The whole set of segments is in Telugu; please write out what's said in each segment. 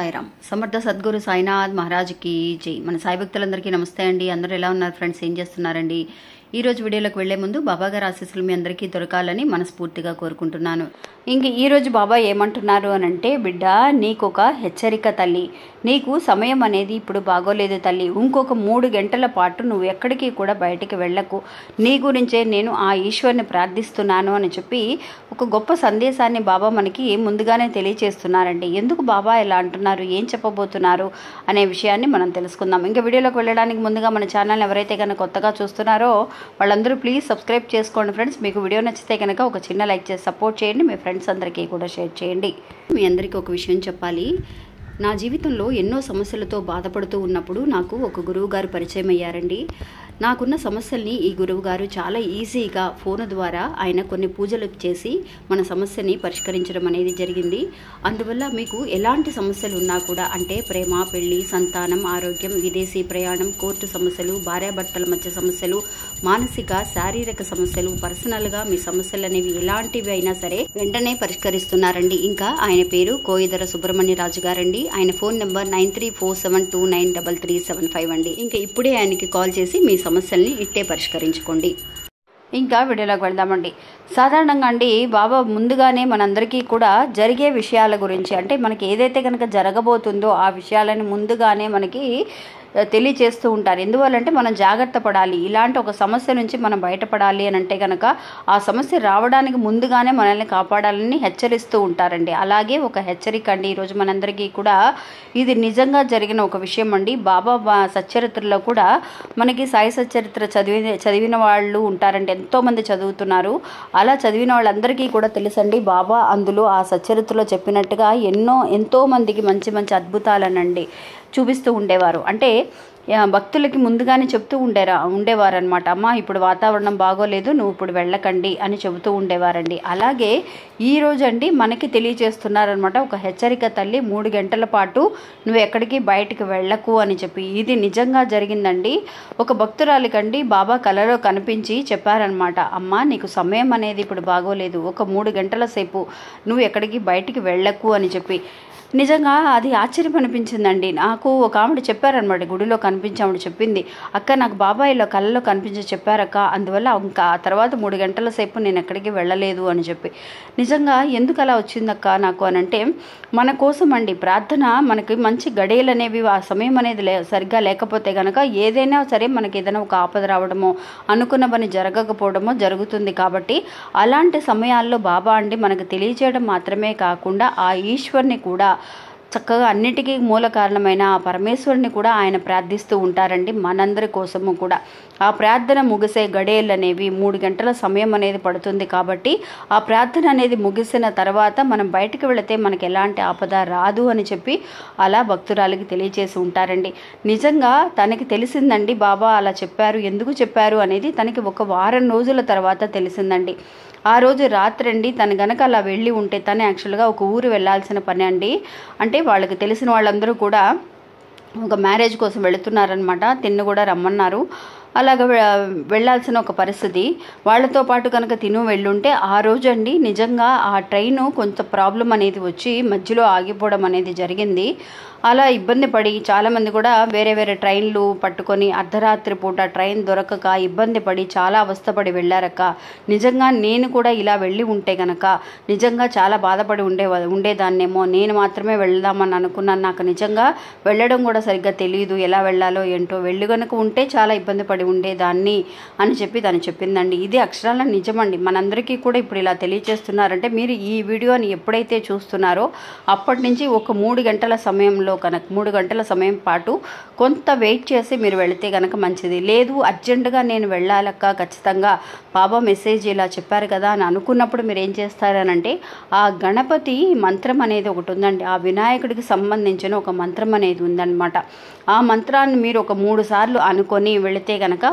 సాయిరామ్. సమర్థ సద్గురు సాయినాథ్ మహారాజ్కి జై. మన సాయి భక్తులందరికీ నమస్తే అండి. అందరూ ఎలా ఉన్నారు ఫ్రెండ్స్? ఏం చేస్తున్నారండి? ఈ రోజు వీడియోలోకి వెళ్లే ముందు బాబా గారి ఆశీస్సులు మీ అందరికీ దొరకాలని మనస్ఫూర్తిగా కోరుకుంటున్నాను. ఇంక ఈ రోజు బాబా ఏమంటున్నారు అని అంటే, బిడ్డ నీకు ఒక హెచ్చరిక తల్లి, నీకు సమయం అనేది ఇప్పుడు బాగోలేదు తల్లి, ఇంకొక 3 గంటల పాటు నువ్వు ఎక్కడికి కూడా బయటికి వెళ్ళకు, నీ గురించే నేను ఆ ఈశ్వరుని ప్రార్థిస్తున్నాను అని చెప్పి ఒక గొప్ప సందేశాన్ని బాబా మనకి ముందుగానే తెలియచేస్తున్నారండి. ఎందుకు బాబా ఇలా అంటున్నారు, ఏం చెప్పబోతున్నారు అనే విషయాన్ని మనం తెలుసుకుందాం. ఇంకా వీడియోలోకి వెళ్ళడానికి ముందుగా మన ఛానల్ ఎవరైతే కనుక కొత్తగా చూస్తున్నారో వాళ్ళందరూ ప్లీజ్ సబ్స్క్రైబ్ చేసుకోండి ఫ్రెండ్స్. మీకు వీడియో నచ్చితే కనుక ఒక చిన్న లైక్ చేసి సపోర్ట్ చేయండి, మీ ఫ్రెండ్స్ అందరికీ కూడా షేర్ చేయండి. మీ అందరికీ ఒక విషయం చెప్పాలి. నా జీవితంలో ఎన్నో సమస్యలతో బాధపడుతూ ఉన్నప్పుడు నాకు ఒక గురువు గారు పరిచయం అయ్యారండి. నాకున్న సమస్యల్ని ఈ గురువు గారు చాలా ఈజీగా ఫోన్ ద్వారా ఆయన కొన్ని పూజలు చేసి మన సమస్యని పరిష్కరించడం అనేది జరిగింది. అందువల్ల మీకు ఎలాంటి సమస్యలు ఉన్నా కూడా, అంటే ప్రేమ, పెళ్లి, సంతానం, ఆరోగ్యం, విదేశీ ప్రయాణం, కోర్టు సమస్యలు, భార్యాభర్తల మధ్య సమస్యలు, మానసిక శారీరక సమస్యలు, పర్సనల్గా మీ సమస్యలు అనేవి ఎలాంటివి అయినా సరే వెంటనే పరిష్కరిస్తున్నారండి. ఇంకా ఆయన పేరు కోయిదర సుబ్రహ్మణ్య రాజు గారండి. ఆయన ఫోన్ నెంబర్ 9347293375 అండి. ఇంకా ఇప్పుడే ఆయనకి కాల్ చేసి మీ సమస్యల్ని ఇట్టే పరిష్కరించుకోండి. ఇంకా వీడియోలోకి వెళ్దామండి. సాధారణంగా అండి బాబా ముందుగానే మనందరికీ కూడా జరిగే విషయాల గురించి, అంటే మనకి ఏదైతే కనుక జరగబోతుందో ఆ విషయాలని ముందుగానే మనకి తెలియచేస్తూ ఉంటారు. ఎందువల్లంటే మనం జాగ్రత్త పడాలి, ఇలాంటి ఒక సమస్య నుంచి మనం బయటపడాలి అని అంటే కనుక ఆ సమస్య రావడానికి ముందుగానే మనల్ని కాపాడాలని హెచ్చరిస్తూ ఉంటారండి. అలాగే ఒక హెచ్చరిక అండి ఈరోజు మనందరికీ కూడా. ఇది నిజంగా జరిగిన ఒక విషయం అండి. బాబా సచ్చరిత్రలో కూడా మనకి సాయి సచ్చరిత్ర చదివిన వాళ్ళు ఉంటారండి, ఎంతోమంది చదువుతున్నారు. అలా చదివిన వాళ్ళందరికీ కూడా తెలుసండి, బాబా అందులో ఆ సచ్చరిత్రలో చెప్పినట్టుగా ఎంతో మందికి మంచి మంచి అద్భుతాలనండి చూపిస్తూ ఉండేవారు. అంటే భక్తులకి ముందుగానే చెప్తూ ఉండేవారనమాట. అమ్మ ఇప్పుడు వాతావరణం బాగోలేదు, నువ్వు ఇప్పుడు వెళ్ళకండి అని చెబుతూ ఉండేవారండి. అలాగే ఈరోజు అండి మనకి తెలియచేస్తున్నారనమాట ఒక హెచ్చరిక తల్లి, 3 గంటల పాటు నువ్వు ఎక్కడికి బయటికి వెళ్ళకు అని చెప్పి. ఇది నిజంగా జరిగిందండి. ఒక భక్తురాలికండి బాబా కలలో కనిపించి చెప్పారనమాట, అమ్మ నీకు సమయం అనేది ఇప్పుడు బాగోలేదు, ఒక 3 గంటల సేపు నువ్వు ఎక్కడికి బయటికి వెళ్ళకు అని చెప్పి. నిజంగా అది ఆశ్చర్యం అనిపించిందండి నాకు. ఒక ఆవిడ చెప్పారనమాట, గుడిలో కనిపించావిడ చెప్పింది, అక్క నాకు బాబా ఇలా కళ్ళలో కనిపించి చెప్పారక్క, అందువల్ల ఇంకా ఆ తర్వాత 3 గంటల సేపు నేను ఎక్కడికి వెళ్ళలేదు అని చెప్పి. నిజంగా ఎందుకు అలా వచ్చిందక్క నాకు అని అంటే, మన కోసం అండి ప్రార్థన, మనకి మంచి గడియలు అనేవి ఆ సమయం అనేది సరిగ్గా లేకపోతే కనుక ఏదైనా సరే మనకి ఏదైనా ఒక ఆపద రావడమో, అనుకున్న పని జరగకపోవడమో జరుగుతుంది. కాబట్టి అలాంటి సమయాల్లో బాబా అండి మనకు తెలియజేయడం మాత్రమే కాకుండా ఆ ఈశ్వర్ని కూడా చక్కగా అన్నిటికీ మూల కారణమైన ఆ పరమేశ్వరుని కూడా ఆయన ప్రార్థిస్తూ ఉంటారండి మనందరి కోసము కూడా. ఆ ప్రార్థన ముగిసే గడియలు అనేవి 3 గంటల సమయం అనేది పడుతుంది. కాబట్టి ఆ ప్రార్థన అనేది ముగిసిన తర్వాత మనం బయటకు వెళితే మనకి ఎలాంటి ఆపద రాదు అని చెప్పి అలా భక్తురాలికి తెలియచేసి ఉంటారండి. నిజంగా తనకి తెలిసిందండి బాబా అలా చెప్పారు, ఎందుకు చెప్పారు అనేది తనకి ఒక వారం రోజుల తర్వాత తెలిసిందండి. ఆ రోజు రాత్రి అండి తను గనక అలా వెళ్ళి ఉంటే, తను యాక్చువల్గా ఒక ఊరు వెళ్ళాల్సిన పని అండి. అంటే వాళ్ళకి తెలిసిన వాళ్ళందరూ కూడా ఒక మ్యారేజ్ కోసం వెళుతున్నారనమాట, తిన్ను కూడా రమ్మన్నారు. అలాగ వెళ్ళాల్సిన ఒక పరిస్థితి. వాళ్ళతో పాటు కనుక తిను వెళ్ళుంటే ఆ రోజు అండి నిజంగా ఆ ట్రైను కొంత ప్రాబ్లం అనేది వచ్చి మధ్యలో ఆగిపోవడం అనేది జరిగింది. అలా ఇబ్బంది పడి చాలామంది కూడా వేరే వేరే ట్రైన్లు పట్టుకొని అర్ధరాత్రి పూట ట్రైన్ దొరకక ఇబ్బంది పడి చాలా అవస్థపడి వెళ్ళారక్క. నిజంగా నేను కూడా ఇలా వెళ్ళి ఉంటే కనుక నిజంగా చాలా బాధపడి ఉండేదాన్నేమో. నేను మాత్రమే వెళ్దామని అనుకున్నాను, నాకు నిజంగా వెళ్ళడం కూడా సరిగ్గా తెలియదు, ఎలా వెళ్ళాలో ఏంటో, వెళ్ళి కనుక ఉంటే చాలా ఇబ్బంది పడి ఉండేదాన్ని అని చెప్పి తను చెప్పిందండి. ఇది అక్షరాల నిజమండి. మనందరికీ కూడా ఇప్పుడు ఇలా తెలియచేస్తున్నారంటే, మీరు ఈ వీడియోని ఎప్పుడైతే చూస్తున్నారో అప్పటి నుంచి ఒక 3 గంటల సమయంలో కనుక 3 గంటల సమయం పాటు కొంత వెయిట్ చేసి మీరు వెళితే కనుక మంచిది. లేదు అర్జెంటుగా నేను వెళ్ళాలక్క, ఖచ్చితంగా బాబా మెసేజ్ ఇలా చెప్పారు కదా అని అనుకున్నప్పుడు మీరు ఏం చేస్తారనంటే, ఆ గణపతి మంత్రం అనేది ఒకటి ఉందండి, ఆ వినాయకుడికి సంబంధించిన ఒక మంత్రం అనేది ఉందన్నమాట. ఆ మంత్రాన్ని మీరు ఒక 3 సార్లు అనుకొని వెళితే కనుక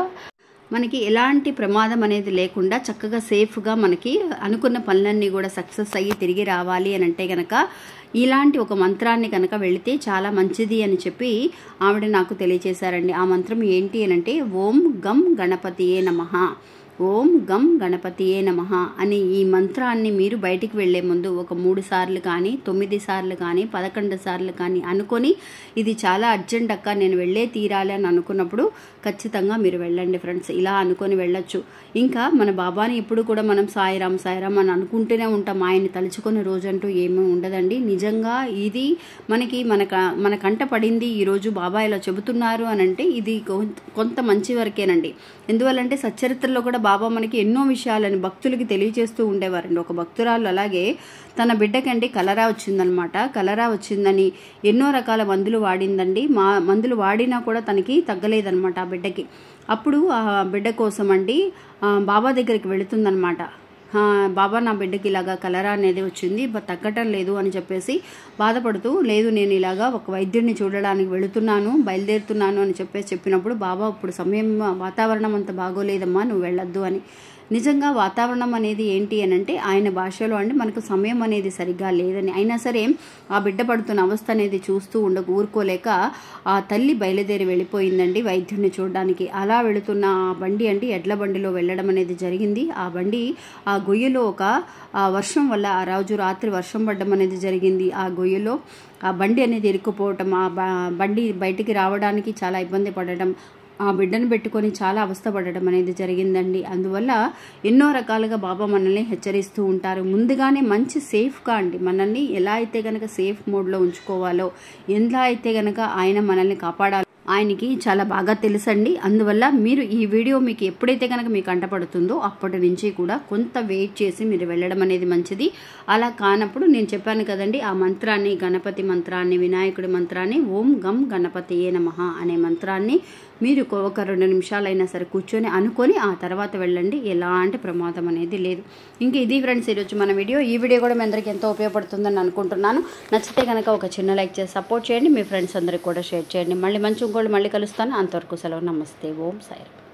మనకి ఎలాంటి ప్రమాదం అనేది లేకుండా చక్కగా సేఫ్గా మనకి అనుకున్న పనులన్నీ కూడా సక్సెస్ అయ్యి తిరిగి రావాలి అని అంటే కనుక ఇలాంటి ఒక మంత్రాన్ని కనుక వెళితే చాలా మంచిది అని చెప్పి ఆవిడ నాకు తెలియచేశారండి. ఆ మంత్రం ఏంటి అని అంటే, ఓం గం గణపతియే నమః ఓం గం గణపతియే నమః అనే ఈ మంత్రాన్ని మీరు బయటికి వెళ్లే ముందు ఒక 3 సార్లు కానీ 9 సార్లు కానీ 11 సార్లు కానీ అనుకొని ఇది చాలా అర్జెంట్ అక్క నేను వెళ్ళే తీరాలి అని అనుకున్నప్పుడు ఖచ్చితంగా మీరు వెళ్ళండి ఫ్రెండ్స్. ఇలా అనుకొని వెళ్ళొచ్చు. ఇంకా మన బాబాని ఎప్పుడు కూడా మనం సాయిరామ్ సాయిరామ్ అని అనుకుంటూనే ఉంటాం. ఆయన్ని తలుచుకునే రోజంటూ ఏమీ ఉండదండి. నిజంగా ఇది మన కంట పడింది ఈరోజు బాబా ఇలా చెబుతున్నారు అని అంటే ఇది కొంత మంచి వరకేనండి. ఎందువల్లంటే సచ్చరిత్రలో కూడా బాబా మనకి ఎన్నో విషయాలని భక్తులకి తెలియజేస్తూ ఉండేవారండి. ఒక భక్తురాలు అలాగే తన బిడ్డకండి కలరా వచ్చిందనమాట. కలరా వచ్చిందని ఎన్నో రకాల మందులు వాడిందండి. మందులు వాడినా కూడా తనకి తగ్గలేదనమాట ఆ బిడ్డకి. అప్పుడు ఆ బిడ్డ కోసం అండి బాబా దగ్గరికి వెళుతుందనమాట. బాబా నా బిడ్డకి ఇలాగా కలరా అనేది వచ్చింది, తగ్గటం లేదు అని చెప్పేసి బాధపడుతూ, లేదు నేను ఇలాగా ఒక వైద్యుడిని చూడడానికి బయలుదేరుతున్నాను అని చెప్పినప్పుడు బాబా ఇప్పుడు వాతావరణం అంత బాగోలేదమ్మా నువ్వు వెళ్ళొద్దు అని. నిజంగా వాతావరణం అనేది ఏంటి అని అంటే ఆయన భాషలో అండి మనకు సమయం అనేది సరిగ్గా లేదని. అయినా సరే ఆ బిడ్డ పడుతున్న అవస్థ అనేది చూస్తూ ఊరుకోలేక ఆ తల్లి బయలుదేరి వెళ్ళిపోయిందండి వైద్యుడిని చూడడానికి. అలా వెళుతున్న ఆ బండి అండి ఎడ్ల బండిలో వెళ్ళడం అనేది జరిగింది. ఆ బండి ఆ గొయ్యలో వర్షం వల్ల ఆ రోజు రాత్రి వర్షం పడడం అనేది జరిగింది. ఆ గొయ్యలో ఆ బండి అనేది ఇరుక్కుపోవటం, ఆ బండి బయటికి రావడానికి చాలా ఇబ్బంది పడటం, ఆ బిడ్డను పెట్టుకొని చాలా అవస్థపడడం అనేది జరిగిందండి. అందువల్ల ఎన్నో రకాలుగా బాబా మనల్ని హెచ్చరిస్తూ ఉంటారు. ముందుగానే మంచి సేఫ్గా అండి మనల్ని ఎలా అయితే కనుక సేఫ్ మోడ్లో ఉంచుకోవాలో, ఎలా అయితే కనుక ఆయన మనల్ని కాపాడాలో ఆయనకి చాలా బాగా తెలుసండి. అందువల్ల మీరు ఈ వీడియో మీకు ఎప్పుడైతే కనుక మీకు కంటపడుతుందో అప్పటి నుంచి కూడా కొంత వెయిట్ చేసి మీరు వెళ్ళడం అనేది మంచిది. అలా కానప్పుడు నేను చెప్పాను కదండి ఆ మంత్రాన్ని, గణపతి మంత్రాన్ని, వినాయకుడి మంత్రాన్ని, ఓం గం గణపతియే నమః అనే మంత్రాన్ని మీరు ఒక 2 నిమిషాలైనా సరే కూర్చొని అనుకొని ఆ తర్వాత వెళ్ళండి. ఎలాంటి ప్రమాదం అనేది లేదు. ఇంకా ఇది ఫ్రెండ్స్ ఈరోజు మన వీడియో. ఈ వీడియో కూడా మీ అందరికీ ఎంతో ఉపయోగపడుతుందని అనుకుంటున్నాను. నచ్చితే కనుక ఒక చిన్న లైక్ చేసి సపోర్ట్ చేయండి. మీ ఫ్రెండ్స్ అందరికి కూడా షేర్ చేయండి. మళ్ళీ మంచి ఇంకోళ్ళు మళ్ళీ కలుస్తాను. అంతవరకు సెలవు. నమస్తే. ఓం సాయిరామ్.